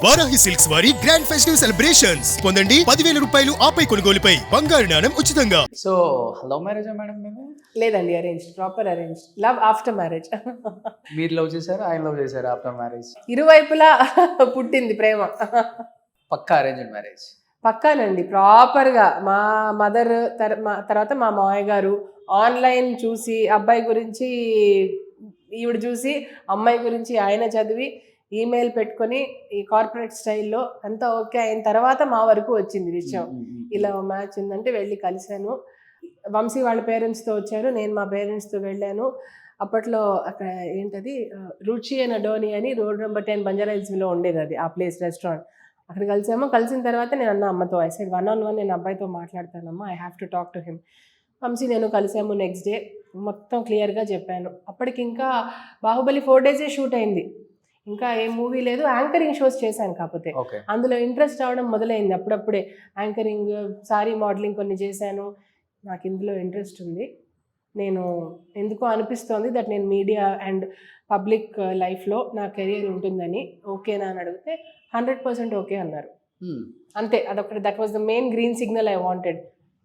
Varahi silks వారి grand festive celebrations పొందండి 10,000 రూపాయలు ఆపై కొనుగోలుపై బంగారు నాణెం ఉచితంగా. సో లవ్ మ్యారేజా మేడం మీరు? లేదండి, arrange, proper arrange. Love after marriage. మీరు లవ్ చేశారా, ఆయన లవ్ చేశారా ఆఫ్టర్ మ్యారేజ్? ఇరువైపులా పుట్టింది ప్రేమ. పక్కా అరేంజ్డ్ మ్యారేజ్? పక్కానండి, ప్రాపర్గా. మా మదర్ తర్వాత మా మామయ్య గారు ఆన్లైన్ చూసి అబ్బాయి గురించి ఈవిడ చూసి అమ్మాయి గురించి ఆయన చదివి ఈమెయిల్ పెట్టుకొని ఈ కార్పొరేట్ స్టైల్లో అంతా ఓకే అయిన తర్వాత మా వరకు వచ్చింది విషయం. ఇలా మ్యాచ్ ఉందంటే వెళ్ళి కలిశాను. వంశీ వాళ్ళ పేరెంట్స్తో వచ్చారు, నేను మా పేరెంట్స్తో వెళ్ళాను. అప్పట్లో అక్కడ ఏంటది రుచి అండ్ అడోని అని రోడ్ నెంబర్ 10 బంజారాహిల్స్లో ఉండేది, అది ఆ ప్లేస్ రెస్టారెంట్. అక్కడ కలిసాము. కలిసిన తర్వాత నేను అన్న అమ్మతో, ఐ సైడ్ 1-on-1 నేను అబ్బాయితో మాట్లాడతానమ్మా, I have to talk to him. Vamshi నేను కలిసాము. నెక్స్ట్ డే మొత్తం క్లియర్గా చెప్పాను. అప్పటికి ఇంకా బాహుబలి 4 days షూట్ అయింది, ఇంకా ఏ మూవీ లేదు. యాంకరింగ్ షోస్ చేశాను, కాకపోతే అందులో ఇంట్రెస్ట్ రావడం మొదలైంది అప్పుడప్పుడే. యాంకరింగ్, సారీ మోడలింగ్ కొన్ని చేశాను. నాకు ఇందులో ఇంట్రెస్ట్ ఉంది, నేను ఎందుకో అనిపిస్తోంది దట్ నేను మీడియా అండ్ పబ్లిక్ లైఫ్లో నా కెరియర్ ఉంటుందని. ఓకేనా అని అడిగితే 100% ఓకే అన్నారు. అంతే, అదొకటి. That was the main green signal I wanted.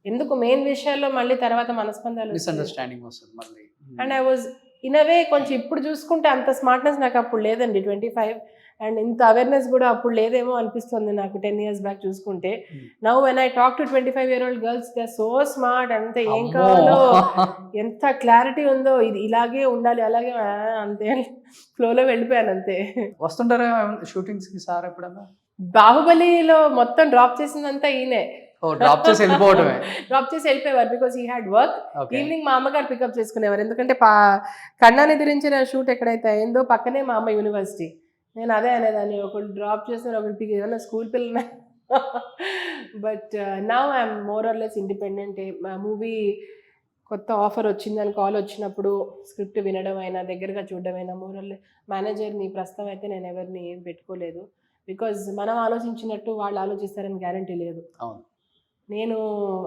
ఎందుకు మెయిన్ విషయాల్లో మళ్ళీ తర్వాత మనస్పందాలు, మిస్అండర్స్టాండింగ్ వస్తుంది మళ్ళీ. అండ్ ఐ వాజ్ ఇన్ అవే కొంచెం, ఇప్పుడు చూసుకుంటే అంత స్మార్ట్నెస్ నాకు అప్పుడు లేదండి, 25, అండ్ ఇంత అవేర్నెస్ కూడా అప్పుడు లేదేమో అనిపిస్తుంది నాకు 10 years బ్యాక్ చూసుకుంటే. Now when I talk to 25-year-old girls, they are so smart. అంతే, ఏం కావాలో ఎంత క్లారిటీ ఉందో, ఇది ఇలాగే ఉండాలి, అలాగే అంతే ఫ్లోలో వెళ్ళిపోయాను అంతే. వస్తుంటారా షూటింగ్స్కి సార్ ఎప్పుడన్నా? బాహుబలిలో మొత్తం డ్రాప్ చేసిందంతా ఈయనే. డ్రాప్ చేసి వెళ్ళిపోవడమే? డ్రాప్ చేసి వెళ్ళిపోయేవారు, because he had work. Evening మా అమ్మగారు పికప్ చేసుకునేవారు, ఎందుకంటే కన్నాని గురించిన షూట్ ఎక్కడైతే అయిందో పక్కనే మా అమ్మ యూనివర్సిటీ. నేను అదే అనేదాన్ని, ఒకళ్ళు డ్రాప్ చేసిన ఒకళ్ళు ఏమన్నా స్కూల్ పిల్లలు. But now I'm more or less independent. Movie కొత్త ఆఫర్ వచ్చిందని కాల్ వచ్చినప్పుడు స్క్రిప్ట్ వినడం అయినా, దగ్గరగా చూడడం అయినా, మోర్ ఆర్ లెస్ మేనేజర్ని ప్రస్తుతం అయితే నేను ఎవరిని ఏం పెట్టుకోలేదు. బికాజ్ మనం ఆలోచించినట్టు వాళ్ళు ఆలోచిస్తారని గ్యారంటీ లేదు. నేను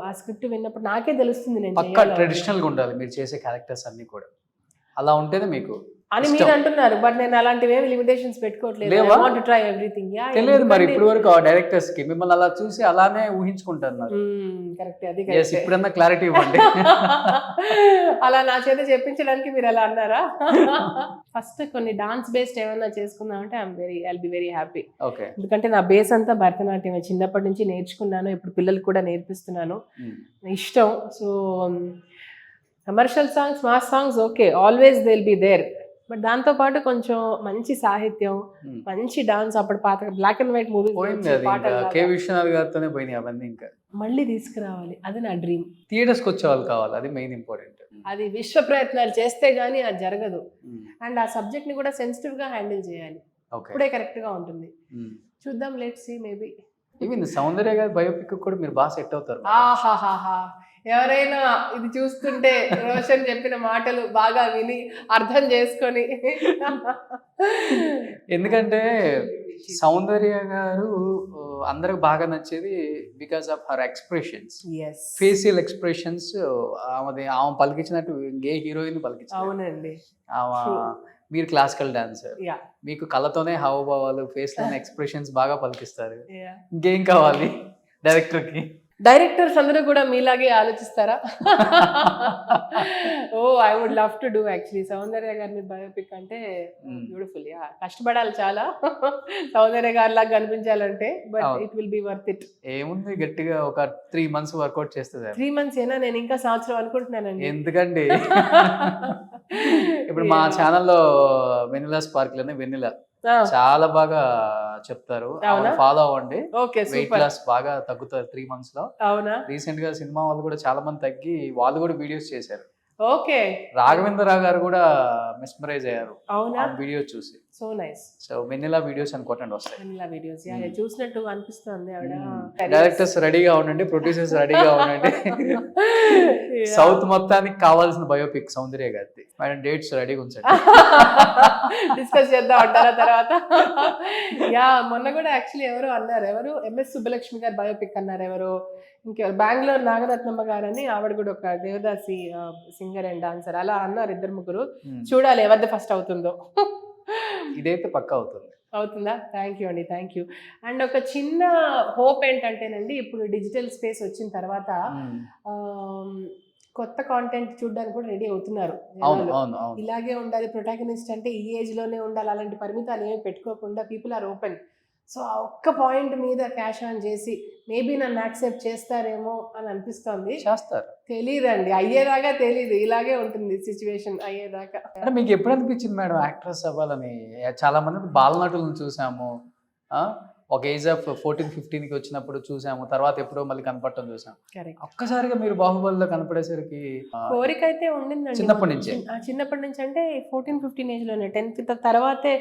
ఆ స్క్రిప్ట్ విన్నప్పుడు నాకే తెలుస్తుంది నేను పక్కా ట్రెడిషనల్గా ఉండాలి మీరు చేసే క్యారెక్టర్స్ అన్ని కూడా, అలా ఉంటేనే మీకు అని మీరు అంటున్నారు. బట్ నేను అలాంటివి ఏమి లిమిటేషన్స్ పెట్టుకోవట్లేదు. I want to try everything. తెలియదు మరి ఇప్పుడు వరకు ఆ డైరెక్టర్స్ కి, మిమ్మల్ని అలా చూసి అలానే ఊహించుకుంటున్నారు. కరెక్ట్, అది కరెక్ట్. ఇప్పుడన్నా క్లారిటీ ఇవ్వండి. అలా నా చేత చెప్పించడానికి మీరు అలా అన్నారా? ఫస్ట్ కొన్ని డాన్స్ బేస్డ్ ఏమన్నా చేసుకుందామంటే ఐల్ బి వెరీ హ్యాపీ. ఎందుకంటే నా బేస్ అంతా భరతనాట్యమే, చిన్నప్పటి నుంచి నేర్చుకున్నాను, ఇప్పుడు పిల్లలకు కూడా నేర్పిస్తున్నాను, ఇష్టం. So commercial songs, mass songs okay, always they will be there. But దాంతో పాటు కొంచెం మంచి సాహిత్యం, మంచి డాన్స్, అప్పుడు పాత బ్లాక్ అండ్ వైట్ మూవీస్ మళ్ళీ తీసుకురావాలి, అది నా డ్రీమ్. థియేటర్స్ కి వచ్చే వాళ్ళు కావాలి, అది మెయిన్ ఇంపార్టెంట్. అది విశ్వ ప్రయత్నాలు చేస్తే గానీ అది జరగదు. అండ్ ఆ సబ్జెక్ట్ ని కూడా సెన్సిటివ్ గా హ్యాండిల్ చేయాలి, అప్పుడే కరెక్ట్ గా ఉంటుంది. చూద్దాం, లెట్స్ సీ, మేబీ. ఈవెన్ సౌందర్య గారి బయోపిక్ కూడా మీరు బాగా సెట్ అవుతారు. ఆహాహాహా, ఎవరైనా ఇది చూస్తుంటే రోషన్ చెప్పిన మాటలు బాగా విని అర్థం చేసుకొని. ఎందుకంటే సౌందర్య గారు అందరికి బాగా నచ్చేది because of her expressions, facial expressions. ఆమె పలికించినట్టు ఏ హీరోయిన్ పలికించారు. అవునండి. మీరు క్లాసికల్ డాన్సర్, మీకు కళ్ళతోనే హావభావాలు, ఫేస్ లోనే ఎక్స్ప్రెషన్స్ బాగా పలికిస్తారు. ఇంకేం కావాలి డైరెక్టర్ కి? డైరెక్టర్స్ అందరూ కూడా మీలాగే ఆలోచిస్తారా? Oh, I would love to do actually Soundarya గారిని బయోపిక్. అంటే బ్యూటిఫుల్. కష్టపడాలి చాలా సౌందర్య గారి లాగా కనిపించాలంటే, but it will be worth it. ఏముంది, గట్టిగా ఒక 3 months వర్కౌట్ చేస్తుంది. 3 months ఏనా? నేను ఇంకా సంవత్సరం అనుకుంటున్నానండి. ఎందుకండి ఇప్పుడు మా ఛానల్లో వెనిలా స్పార్క్ లోనే వెనిలా చాలా బాగా చెప్తారు, ఫాలో అవ్వండి. వెయిట్ లాస్ బాగా తగ్గుతారు 3 months లో. అవునా? రీసెంట్ గా సినిమా వాళ్ళు కూడా చాలా మంది తగ్గి వాళ్ళు కూడా వీడియోస్ చేశారు. ఓకే. రాఘవేంద్రరావు గారు కూడా మెస్మరైజ్ అయ్యారు ఆ వీడియో చూసి. So nice. So vanilla videos అని కొట్టండి, వస్తాయి. వెనిలా వీడియోస్ చూసినట్టు అనిపిస్తుంది. డైరెక్టర్స్ రెడీగా ఉండండి, ప్రొడ్యూసర్స్ రెడీగా ఉండండి. సౌత్ మొత్తానికి కావాల్సిన బయోపిక్ సౌందర్య గారి. మేడం డేట్స్ రెడీగా ఉంచండి, డిస్కస్ చేద్దాం అంటారా తర్వాత. మొన్న కూడా యాక్చువల్లీ ఎవరు అన్నారు, ఎవరు MS సుబ్బలక్ష్మి గారు బయోపిక్ అన్నారు, ఎవరు ఇంకెవరు బెంగళూరు నాగరత్నమ్మ గారని, ఆవిడ కూడా ఒక దేవదాసి సింగర్ అండ్ డాన్సర్, అలా అన్నారు 2-3. చూడాలి ఎవరిది ఫస్ట్ అవుతుందో. ఇదైతే పక్కా అవుతుంది. అవుతుందా? థ్యాంక్ యూ అండి, థ్యాంక్ యూ. అండ్ ఒక చిన్న హోప్ ఏంటంటేనండి, ఇప్పుడు డిజిటల్ స్పేస్ వచ్చిన తర్వాత కొత్త కాంటెంట్ చూడడానికి కూడా రెడీ అవుతున్నారు అవును జనాలు. అవును అవును ఇలాగే ఉండాలి, ప్రొటాగనిస్ట్ అంటే ఈ ఏజ్ లోనే ఉండాలి, అలాంటి పరిమితాలు ఏమి పెట్టుకోకుండా పీపుల్ ఆర్ ఓపెన్. సో ఆ ఒక్క పాయింట్ మీద క్యాష్ ఆన్ చేసి మేబీ నన్ను యాక్సెప్ట్ చేస్తారేమో అని అనిపిస్తోంది. చేస్తారు. తెలీదండి, అయ్యేదాకా తెలీదు, ఇలాగే ఉంటుంది సిచ్యువేషన్ అయ్యేదాకా. అంటే మీకు ఎప్పుడు అనిపించింది మేడం యాక్ట్రెస్ అవ్వాలని? చాలా మంది బాలనటులను చూసాము, ఒక ఏజ్ ఆఫ్ 14-15కి వచ్చినప్పుడు చూసాము, తర్వాత ఎప్పుడో మళ్ళీ కనపడటం చూసాం. కరెక్ట్. ఒక్కసారిగా మీరు బాహుబలిలో కనపడేసరికి కోరిక అయితే ఉండిందండి చిన్నప్పటి నుంచే. చిన్నప్పటి నుంచి అంటే 14-15 ఏజ్ లోనే, 10th తర్వాతే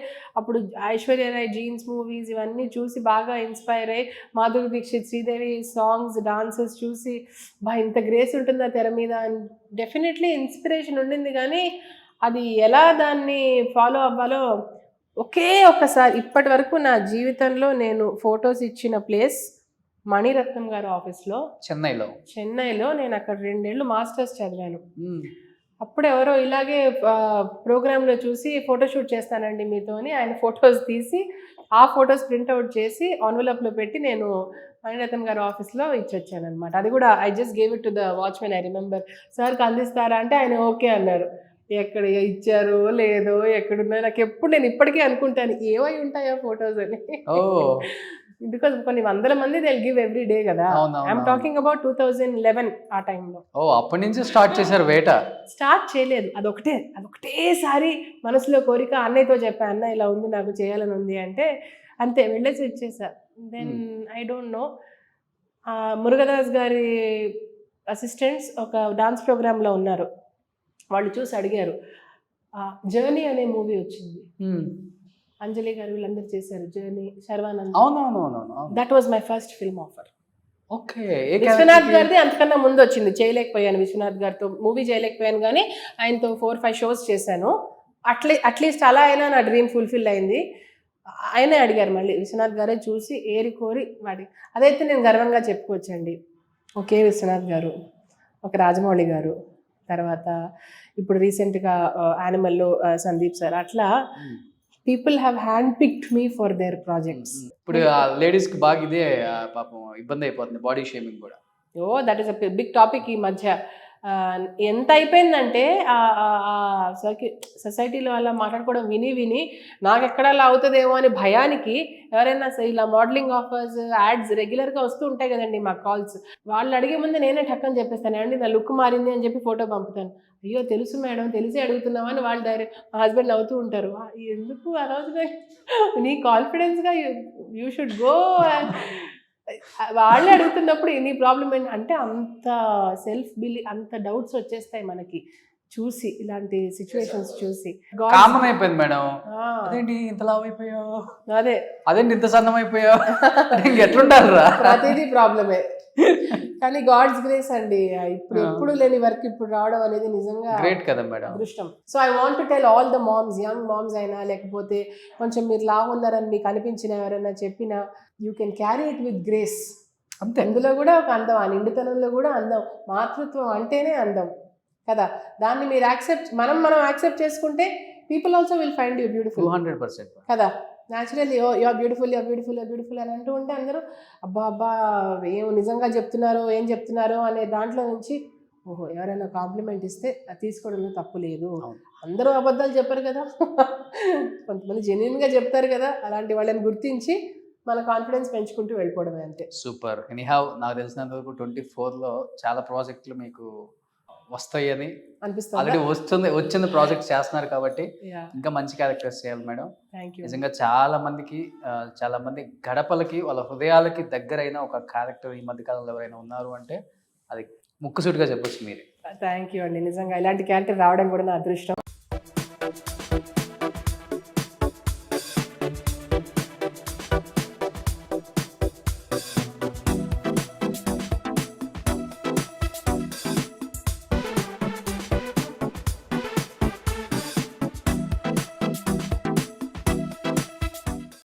అప్పుడు ఐశ్వర్య రాయ్ జీన్స్ మూవీస్ ఇవన్నీ చూసి బాగా ఇన్స్పైర్ అయ్యి, మాధురి దీక్షిత్, శ్రీదేవి సాంగ్స్ డాన్సెస్ చూసి ఇంత గ్రేస్ ఉంటుందా తెర మీద అని డెఫినెట్లీ ఇన్స్పిరేషన్ ఉండింది. కానీ అది ఎలా దాన్ని ఫాలో అవ్వాలో ఒకే ఒక్కసారి, ఇప్పటి వరకు నా జీవితంలో నేను ఫొటోస్ ఇచ్చిన ప్లేస్ మణిరత్నం గారి ఆఫీస్లో చెన్నైలో. నేను అక్కడ 2 ఏళ్ళు మాస్టర్స్ చదివాను. అప్పుడు ఎవరో ఇలాగే ప్రోగ్రాంలో చూసి ఫోటోషూట్ చేస్తానండి మీతో అని ఆయన ఫొటోస్ తీసి ఆ ఫొటోస్ ప్రింట్అవుట్ చేసి ఎన్వలప్లో పెట్టి నేను మణిరత్నం గారి ఆఫీస్లో ఇచ్చొచ్చాను అనమాట. అది కూడా I just gave it to the watchman. I remember. సార్కి అందిస్తారా అంటే ఆయన ఓకే అన్నారు. ఎక్కడ ఇచ్చారో లేదో ఎక్కడున్నా నాకు ఎప్పుడు, నేను ఇప్పటికీ అనుకుంటాను ఏవై ఉంటాయో ఫొటోస్ అని. బికాస్ కొన్ని వందల మంది దే గివ్ ఎవ్రీ డే కదా. ఐఎమ్ టాకింగ్ అబౌట్ 2011 ఆ టైంలో. అప్పటి నుంచి స్టార్ట్ చేశారు వేట? స్టార్ట్ చేయలేదు, అదొకటేసారి మనసులో కోరిక. అన్నయ్యతో చెప్పా, అన్న ఇలా ఉంది నాకు చేయాలని ఉంది అంటే అంతే వెళ్ళేసి ఇచ్చేసా. Then I don't know, Murugadoss గారి అసిస్టెంట్స్ ఒక డాన్స్ ప్రోగ్రాంలో ఉన్నారు. వాళ్ళు చూసి అడిగారు, జర్నీ అనే మూవీ వచ్చింది, అంజలి గారు వీళ్ళందరూ చేశారు, journey, Sharwanand. That was my first film offer. Okay. Viswanath గారిది అంతకన్నా ముందు వచ్చింది, చేయలేకపోయాను. విశ్వనాథ్ గారితో మూవీ చేయలేకపోయాను, కానీ ఆయనతో 4-5 షోస్ చేశాను. అట్లీస్ట్ అలా అయినా నా డ్రీమ్ ఫుల్ఫిల్ అయింది. ఆయనే అడిగారు మళ్ళీ, విశ్వనాథ్ గారే చూసి ఏరి కోరి వాడి. అదైతే నేను గర్వంగా చెప్పుకోవచ్చండి. ఒకే విశ్వనాథ్ గారు, ఒక రాజమౌళి గారు, తర్వాత ఇప్పుడు రీసెంట్గా యానిమల్లో సందీప్ సార్, అట్లా people have hand picked me for their projects. ఇప్పుడు లేడీస్కి బాగా ఇదే పాపం ఇబ్బంది అయిపోతుంది, బాడీ షేమింగ్ కూడా. That is a big topic ఈ మధ్య. ఎంత అయిపోయిందంటే సొసైటీలో అలా మాట్లాడుకోవడం విని నాకు ఎక్కడ అలా అవుతుందేమో అని భయానికి ఎవరైనా ఇలా మోడలింగ్ ఆఫర్స్ యాడ్స్ రెగ్యులర్గా వస్తూ ఉంటాయి కదండి మా కాల్స్. వాళ్ళు అడిగే ముందు నేనే టక్కని చెప్పేస్తాను, అండి నా లుక్ మారింది అని చెప్పి ఫోటో పంపుతాను. అయ్యో తెలుసు మేడం, తెలిసి అడుగుతున్నావా అని వాళ్ళు డైరెక్ట్ మా హస్బెండ్ అవుతూ ఉంటారు. ఎందుకు అలా నీ కాన్ఫిడెన్స్గా యూ షుడ్ గో. వాళ్ళే అడుగుతున్నప్పుడు నీ ప్రాబ్లం ఏంటి అంటే అంత సెల్ఫ్ బిలీవ్, అంత డౌట్స్ వచ్చేస్తాయి మనకి చూసి, ఇలాంటి సిచ్యువేషన్స్ చూసి. కామన్ అయిపోయింది మేడం. అదేంటి ఇంత లావ్ అయిపోయావు, అదేంటి ఇంత సన్నం అయిపోయావు, ఎట్లుంటారు ప్రతిదీ ప్రాబ్లమే. కానీ గాడ్స్ గ్రేస్ అండి, ఇప్పుడు ఎప్పుడు లేని వర్క్ ఇప్పుడు రావడం అనేది నిజంగా గ్రేట్ కదా మేడం, అదృష్టం. So I want to tell all the moms, young moms అయినా లేకపోతే కొంచెం మీరు లావు ఉన్నారని మీకు అనిపించిన ఎవరైనా చెప్పినా, you can carry it with grace. అంతే. అందులో కూడా ఒక అందం, ఆ నిండుతనంలో కూడా అందం. మాతృత్వం అంటేనే అందం కదా. దాన్ని మీరు మనం యాక్సెప్ట్ చేసుకుంటే people also will find you beautiful. 200% కదా. న్యాచురల్లీ యూఆర్ బ్యూటిఫుల్ అని అంటూ ఉంటే అందరూ అబ్బా ఏం నిజంగా చెప్తున్నారో ఏం చెప్తున్నారో అనే దాంట్లో నుంచి ఓహో ఎవరైనా కాంప్లిమెంట్ ఇస్తే అది తీసుకోవడంలో తప్పు లేదు. అందరూ అబద్ధాలు చెప్పరు కదా, కొంతమంది జెన్యున్గా చెప్తారు కదా. అలాంటి వాళ్ళని గుర్తించి మన కాన్ఫిడెన్స్ పెంచుకుంటూ వెళ్ళిపోవడమే, అంతే. సూపర్. ఎనీహౌ నాకు తెలిసినంత వరకు 24లో చాలా ప్రాజెక్టులు మీకు వస్తాయని అనిపిస్తుంది. ఆల్రెడీ వచ్చింది ప్రాజెక్ట్ చేస్తున్నారు కాబట్టి ఇంకా మంచి క్యారెక్టర్స్ చేయాలి మేడం. నిజంగా చాలా మంది గడపలకి, వాళ్ళ హృదయాలకి దగ్గరైన ఒక క్యారెక్టర్ ఈ మధ్య కాలంలో ఎవరైనా ఉన్నారు అంటే అది ముక్కుసూటిగా చెప్పొచ్చు మీరే. థ్యాంక్ యూ అండి. నిజంగా ఇలాంటి క్యారెక్టర్ రావడం కూడా నా అదృష్టం.